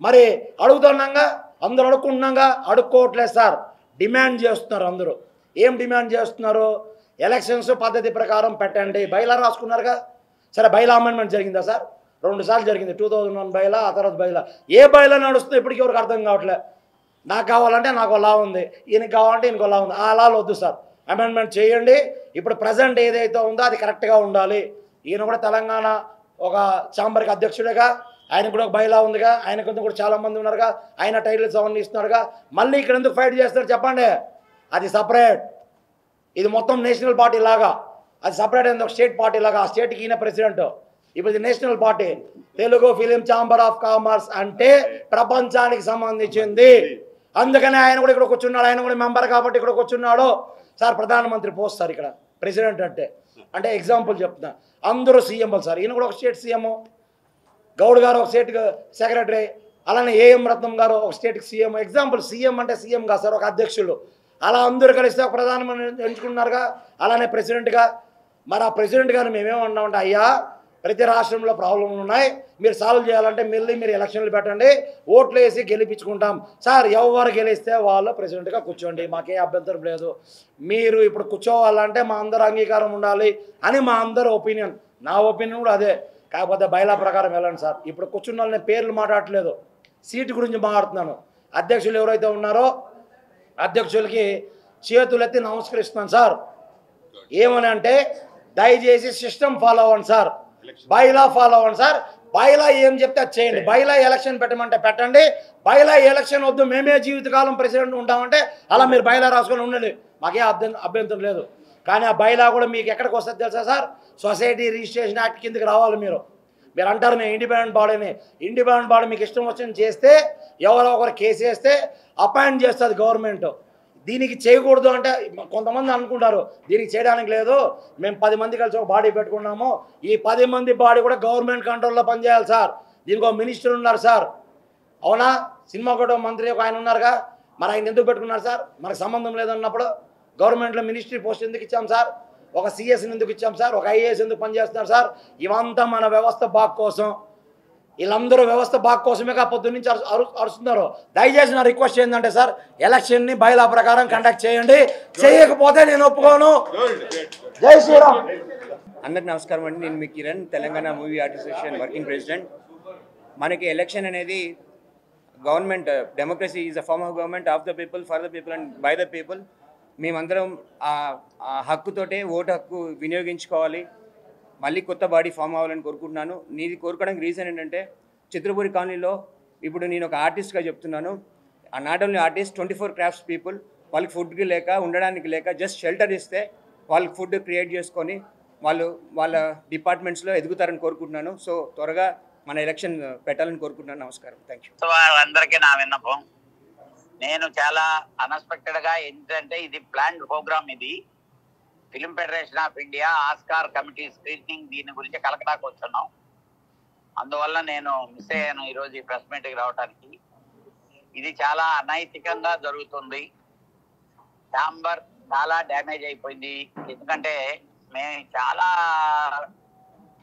మరి అడుగుతున్నాగా, అందరూ అడుక్కుంటున్నాగా, అడుక్కోవట్లేదు సార్. డిమాండ్ చేస్తున్నారు అందరూ. ఏం డిమాండ్ చేస్తున్నారు? ఎలక్షన్స్ పద్ధతి ప్రకారం పెట్టండి. బైలా రాసుకున్నారుగా. సరే బైలా అమెండ్మెంట్ జరిగిందా సార్? 2 సార్లు జరిగింది. 2001 బైలా, ఆ తర్వాత బైలా. ఏ బైలా నడుస్తుందో ఇప్పటికీ ఎవరికి అర్థం కావట్లే. నాకు కావాలంటే నాకు లా ఉంది, ఈయనకి కావాలంటే ఈయనకు లా ఉంది. ఆ లాలు వద్దు సార్, అమెండ్మెంట్ చేయండి. ఇప్పుడు ప్రజెంట్ ఏదైతే ఉందో అది కరెక్ట్గా ఉండాలి. ఈయన కూడా తెలంగాణ ఒక ఛాంబర్కి అధ్యక్షుడిగా, ఆయనకు కూడా ఒక బైలా ఉందిగా, ఆయన కింద కూడా చాలామంది ఉన్నారుగా, ఆయన టైటిల్స్ అవన్నీ ఇస్తున్నారుగా. మళ్ళీ ఇక్కడ ఎందుకు ఫైట్ చేస్తారు చెప్పండి? అది సపరేట్, ఇది మొత్తం నేషనల్ పార్టీ లాగా. అది సపరేట్ అయింది ఒక స్టేట్ పార్టీ లాగా. ఆ స్టేట్కి ఈయన ప్రెసిడెంట్. ఇప్పుడు ఇది national party. Telugu film chamber of commerce అంటే ప్రపంచానికి సంబంధించింది. అందుకనే ఆయన కూడా ఇక్కడ కూర్చున్నాడు. ఆయన కూడా మెంబర్ కాబట్టి ఇక్కడ కూర్చున్నాడు. సార్ ప్రధానమంత్రి పోస్ట్ సార్ ఇక్కడ ప్రెసిడెంట్ అంటే ఎగ్జాంపుల్ చెప్తున్నా. అందరూ సీఎంలు సార్. ఈయన కూడా ఒక స్టేట్ సీఎం, గౌడ్ గారు ఒక స్టేట్ సెక్రటరీ, అలానే ఏఎం రత్నం గారు ఒక స్టేట్కి సీఎం. ఎగ్జాంపుల్, సీఎం అంటే సీఎం కాదు సార్, ఒక అధ్యక్షులు. అలా అందరూ కలిస్తే ఒక ప్రధానమంత్రి ఎంచుకున్నారుగా, అలానే ప్రెసిడెంట్గా. మరి ఆ ప్రెసిడెంట్ గారు మేమేమన్నామంటే, అయ్యా ప్రతి రాష్ట్రంలో ప్రాబ్లంలు ఉన్నాయి, మీరు సాల్వ్ చేయాలంటే మళ్ళీ మీరు ఎలక్షన్లు పెట్టండి, ఓట్లు వేసి గెలిపించుకుంటాం సార్. ఎవరు గెలిస్తే వాళ్ళు ప్రెసిడెంట్గా కూర్చోండి, మాకే అభ్యంతరం లేదు. మీరు ఇప్పుడు కూర్చోవాలంటే మా అందరూ అంగీకారం ఉండాలి అని మా అందరూ ఒపీనియన్. నా ఒపీనియన్ కూడా అదే. కాకపోతే బైలా ప్రకారం వెళ్ళండి సార్. ఇప్పుడు కూర్చున్న వాళ్ళని పేర్లు మాట్లాడట్లేదు, సీటు గురించి మాట్లాడుతున్నాను. అధ్యక్షులు ఎవరైతే ఉన్నారో అధ్యక్షులకి చేతులెత్తి నమస్కరిస్తున్నాను సార్. ఏమని అంటే, దయచేసి సిస్టమ్ ఫాలో అవ్వండి సార్, బైలా ఫాలో అవ్వండి సార్. బైలా ఏం చెప్తే అది చేయండి. బైలా ఎలక్షన్ పెట్టమంటే పెట్టండి. బైలా ఎలక్షన్ వద్దు, మేమే జీవితకాలం ప్రెసిడెంట్ ఉంటామంటే అలా మీరు బైలా రాసుకొని ఉండండి, మాకే అభ్యంతరం లేదు. కానీ ఆ బైలా కూడా మీకు ఎక్కడికి వస్తుంది తెలుసా సార్? సొసైటీ రిజిస్ట్రేషన్ యాక్ట్ కిందకి రావాలి. మీరు అంటారు మేము ఇండిపెండెంట్ బాడీని. ఇండిపెండెంట్ బాడీ మీకు ఇష్టం వచ్చింది చేస్తే, ఎవరో ఒకరు కేసు వేస్తే అపాయింట్ చేస్తుంది గవర్నమెంట్. దీనికి చేయకూడదు అంటే కొంతమంది అనుకుంటారు దీనికి చేయడానికి లేదు, మేము 10 మంది కలిసి ఒక బాడీ పెట్టుకున్నాము, ఈ 10 మంది బాడీ కూడా గవర్నమెంట్ కంట్రోల్లో పనిచేయాలి సార్. దీనికి ఒక మినిస్టర్ ఉన్నారు సార్. అవునా? సినిమా కూడా మంత్రి ఒక ఆయన ఉన్నారుగా, మరి ఆయన ఎందుకు పెట్టుకున్నారు సార్? మనకు సంబంధం లేదన్నప్పుడు గవర్నమెంట్లో మినిస్ట్రీ పోస్ట్ ఎందుకు ఇచ్చాం సార్? ఒక సిఎస్ని ఎందుకు ఇచ్చాం సార్? ఒక ఐఏఎస్ ఎందుకు పనిచేస్తున్నారు సార్? ఇవంతా మన వ్యవస్థ బాగు కోసం. వీళ్ళందరూ వ్యవస్థ బాగు కోసమే పొద్దున్న నుంచి అరుస్తున్నారు. దయచేసి నా రిక్వెస్ట్ ఏంటంటే సార్, ఎలక్షన్ని బైలా ప్రకారం కండక్ట్ చేయండి. చేయకపోతే నేను ఒప్పుకోను. జై శ్రీరామ్. అందరికి నమస్కారం అండి. నేను మీ Kiran, Telangana movie artist association working president. మనకి ఎలక్షన్ అనేది government, democracy is a form of government of the people, for the people and by the people. మేమందరం ఆ హక్కుతోటే ఓటు హక్కు వినియోగించుకోవాలి. మళ్ళీ కొత్త బాడీ ఫామ్ అవ్వాలని కోరుకుంటున్నాను. నీది కోరుకోవడానికి రీజన్ ఏంటంటే, చిత్రపూరి కాలనీలో ఇప్పుడు నేను ఒక ఆర్టిస్ట్గా చెప్తున్నాను. Not only artist, 24 crafts people, వాళ్ళకి ఫుడ్కి లేక, ఉండడానికి లేక, జస్ట్ షెల్టర్ ఇస్తే వాళ్ళకి ఫుడ్ క్రియేట్ చేసుకొని వాళ్ళు వాళ్ళ డిపార్ట్మెంట్స్లో ఎదుగుతారని కోరుకుంటున్నాను. సో త్వరగా మన ఎలక్షన్ పెట్టాలని కోరుకుంటున్నాను. నమస్కారం, థ్యాంక్ యూ. అందరికీ నా విన్నపం, నేను చాలా అన్ఎక్స్పెక్టెడ్గా ఏంటంటే, ఇది ప్లాన్డ్ ప్రోగ్రామ్. ఇది film federation of India Oscar committee screening దీని గురించి కలకటాకు వచ్చున్నాం. అందువల్ల నేను మిస్ అయ్యాను ఈరోజు ఈ ప్రెస్ మీట్కి రావడానికి. ఇది చాలా అనైతికంగా జరుగుతుంది. ఛాంబర్ చాలా డ్యామేజ్ అయిపోయింది. ఎందుకంటే మేము చాలా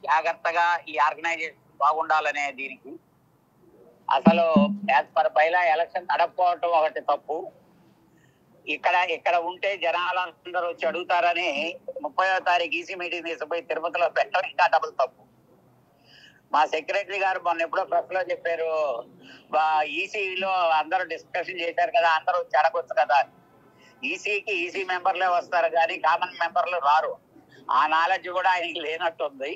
జాగ్రత్తగా ఈ ఆర్గనైజేషన్ బాగుండాలనే దీనికి అసలు యాజ్ పర్ బైలా ఎలక్షన్ నడపకపోవటం ఒకటి తప్పు. ఇక్కడ ఉంటే జనాలందరూ వచ్చి అడుగుతారని 30వ తారీఖు ఈసీ మీటింగ్ తీసుకుపోయి తిరుపతిలో పెట్టడం ఇంకా డబుల్ తప్పు. మా సెక్రటరీ గారు మొన్న ఎప్పుడో ప్రెస్ లో చెప్పారు, ఈసీలో అందరూ డిస్కషన్ చేశారు కదా, అందరూ వచ్చి అడగొచ్చు కదా. ఈసీకి ఈసీ మెంబర్లే వస్తారు కానీ కామన్ మెంబర్లు రారు. ఆ నాలెడ్జ్ కూడా ఆయనకి లేనట్టుంది.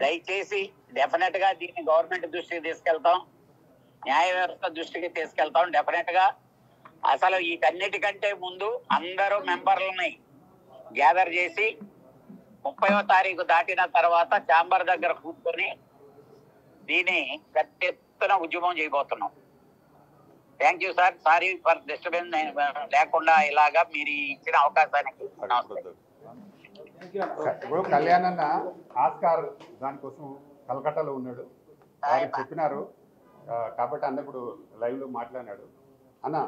దయచేసి డెఫినెట్ గా దీన్ని గవర్నమెంట్ దృష్టికి తీసుకెళ్తాం, న్యాయ వ్యవస్థ దృష్టికి తీసుకెళ్తాం. డెఫినెట్ గా అసలు వీటన్నిటికంటే ముందు అందరూ మెంబర్లని గ్యాదర్ చేసి 30వ తారీఖు దాటిన తర్వాత ఛాంబర్ దగ్గర కూర్చొని దీన్ని పెద్ద ఎత్తున ఉద్యమం చేయబోతున్నాం. Thank you sir, sorry for disturbance లేకుండా ఇలాగా మీరు ఇచ్చిన అవకాశానికి నమస్తే. ఇప్పుడు కళ్యాణ్ అన్న ఆస్కార్ దానికోసం కలకట్టాలో ఉన్నాడు, వారు చెప్పినారు కాబట్టి అన్న ఇప్పుడు లైవ్ లో మాట్లాడినాడు. అన్న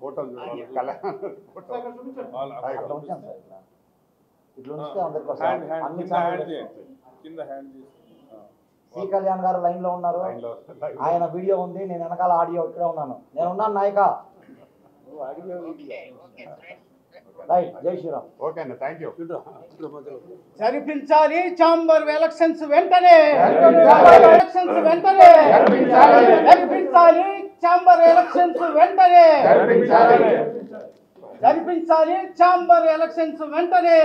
ఫోటోలు చూడాలి, కళ్యాణ్ ఫోటో సి కళ్యాణ్ గారు లైన్ లో ఉన్నారు, ఆయన వీడియో ఉంది, నేను వెనకాల ఆడియో ఇక్కడే ఉన్నాను. నేను ఉన్నాను నాయక. రైట్, జై శ్రీరామ్. ఓకే అన్న, థ్యాంక్ యూ. జరిపించాలి ఛాంబర్ ఎలక్షన్స్ వెంటనే, ఎలక్షన్స్ వెంటనే జరిపించాలి, ఛాంబర్ ఎలక్షన్స్ వెంటనే జరిపించాలి, ఛాంబర్ ఎలక్షన్స్ వెంటనే.